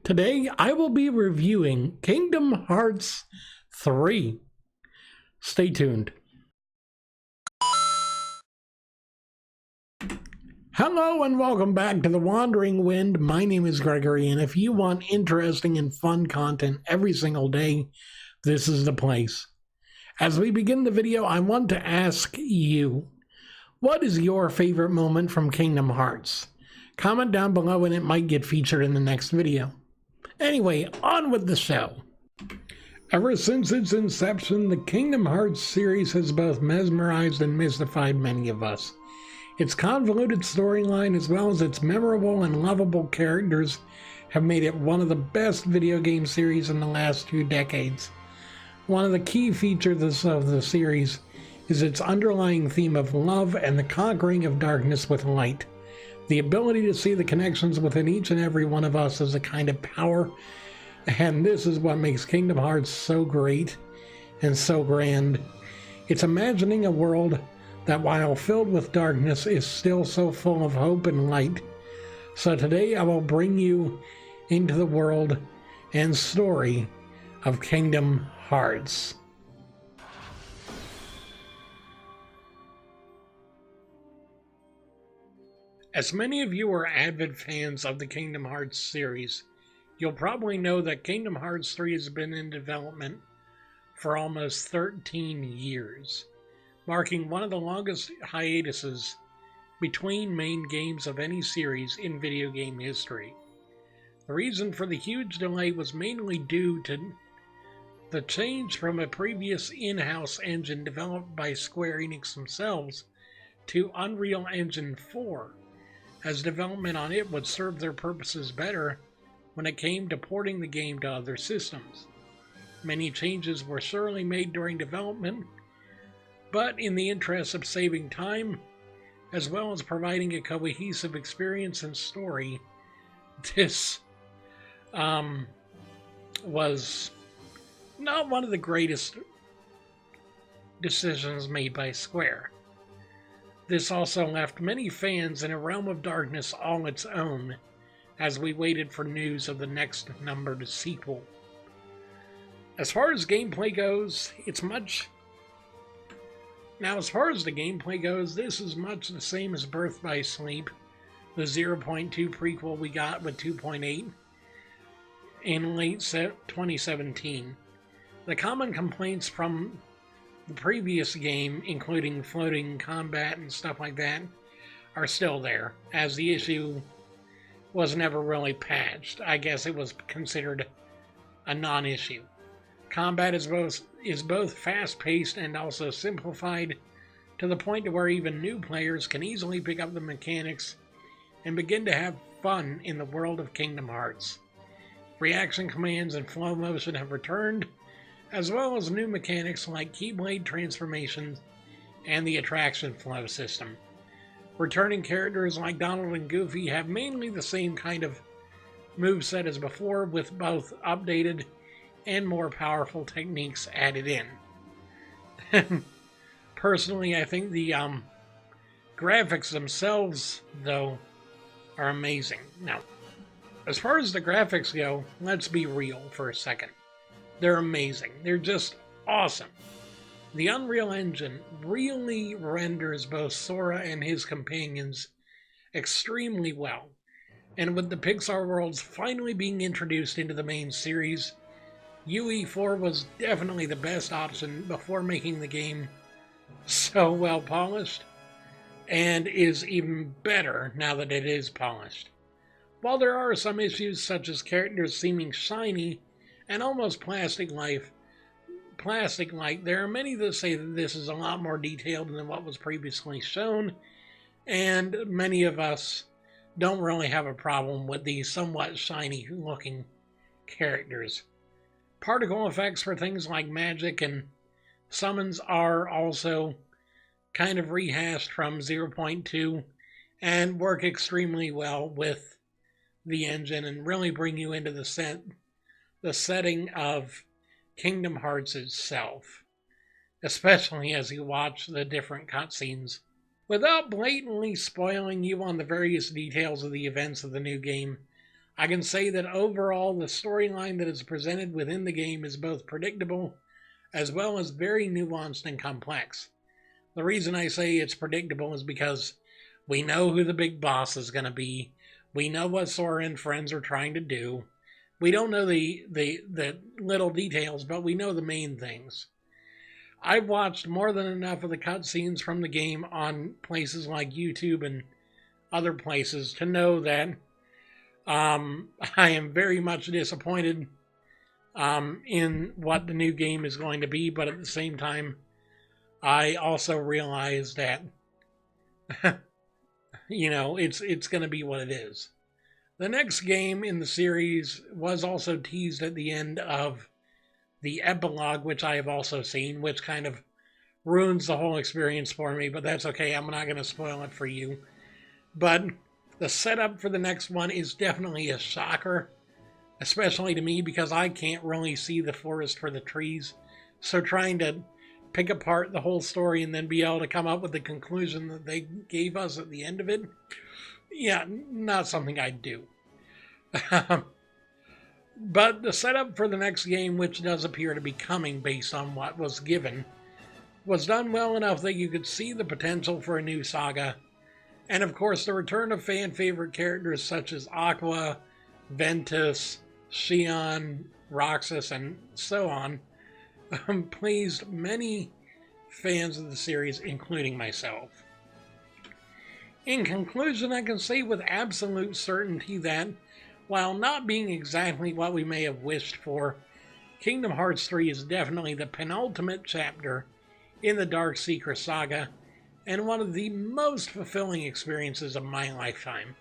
Today, I will be reviewing Kingdom Hearts 3. Stay tuned. Hello and welcome back to The Wandering Wind. My name is Gregory, and if you want interesting and fun content every single day, this is the place. As we begin the video, I want to ask you, what is your favorite moment from Kingdom Hearts? Comment down below and it might get featured in the next video. Anyway, on with the show. Ever since its inception, the Kingdom Hearts series has both mesmerized and mystified many of us. Its convoluted storyline, as well as its memorable and lovable characters, have made it one of the best video game series in the last 2 decades. One of the key features of the series is its underlying theme of love and the conquering of darkness with light. The ability to see the connections within each and every one of us is a kind of power, and this is what makes Kingdom Hearts so great and so grand. It's imagining a world that, while filled with darkness, is still so full of hope and light. So today I will bring you into the world and story of Kingdom Hearts. As many of you are avid fans of the Kingdom Hearts series, you'll probably know that Kingdom Hearts 3 has been in development for almost 13 years, marking one of the longest hiatuses between main games of any series in video game history. The reason for the huge delay was mainly due to the change from a previous in-house engine developed by Square Enix themselves to Unreal Engine 4. As development on it would serve their purposes better when it came to porting the game to other systems. Many changes were surely made during development, but in the interest of saving time, as well as providing a cohesive experience and story, this was not one of the greatest decisions made by Square. This also left many fans in a realm of darkness all its own, as we waited for news of the next numbered sequel. As far as gameplay goes, this is much the same as Birth by Sleep, the 0.2 prequel we got with 2.8 in late 2017. The common complaints from the previous game, including floating combat and stuff like that, are still there, as the issue was never really patched. I guess it was considered a non-issue. Combat is both fast-paced and also simplified to the point to where even new players can easily pick up the mechanics and begin to have fun in the world of Kingdom Hearts. Reaction commands and flow motion have returned, as well as new mechanics like Keyblade transformations and the attraction flow system. Returning characters like Donald and Goofy have mainly the same kind of moveset as before, with both updated and more powerful techniques added in. Personally, I think the graphics themselves, though, are amazing. Now, as far as the graphics go, let's be real for a second. They're amazing. They're just awesome. The Unreal Engine really renders both Sora and his companions extremely well. And with the Pixar worlds finally being introduced into the main series, UE4 was definitely the best option before making the game so well polished, and is even better now that it is polished. While there are some issues such as characters seeming shiny and almost plastic-like, there are many that say that this is a lot more detailed than what was previously shown, and many of us don't really have a problem with these somewhat shiny-looking characters. Particle effects for things like magic and summons are also kind of rehashed from 0.2 and work extremely well with the engine and really bring you into the setting of Kingdom Hearts itself, especially as you watch the different cutscenes. Without blatantly spoiling you on the various details of the events of the new game, I can say that overall the storyline that is presented within the game is both predictable as well as very nuanced and complex. The reason I say it's predictable is because we know who the big boss is going to be. We know what Sora and friends are trying to do. We don't know the little details, but we know the main things. I've watched more than enough of the cutscenes from the game on places like YouTube and other places to know that I am very much disappointed in what the new game is going to be, but at the same time, I also realize that, it's going to be what it is. The next game in the series was also teased at the end of the epilogue, which I have also seen, which kind of ruins the whole experience for me, but that's okay. I'm not going to spoil it for you. But the setup for the next one is definitely a shocker, especially to me because I can't really see the forest for the trees. So trying to pick apart the whole story and then be able to come up with the conclusion that they gave us at the end of it, yeah, not something I'd do. But the setup for the next game, which does appear to be coming based on what was given, was done well enough that you could see the potential for a new saga. And of course, the return of fan-favorite characters such as Aqua, Ventus, Xion, Roxas, and so on pleased many fans of the series, including myself. In conclusion, I can say with absolute certainty that, while not being exactly what we may have wished for, Kingdom Hearts 3 is definitely the penultimate chapter in the Dark Seeker saga, and one of the most fulfilling experiences of my lifetime.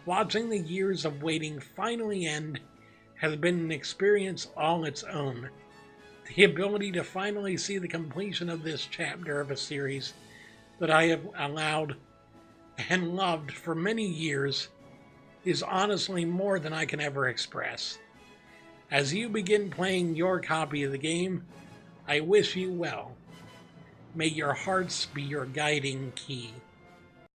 Watching the years of waiting finally end has been an experience all its own. The ability to finally see the completion of this chapter of a series that I have allowed and loved for many years is honestly more than I can ever express. As you begin playing your copy of the game, I wish you well. May your hearts be your guiding key.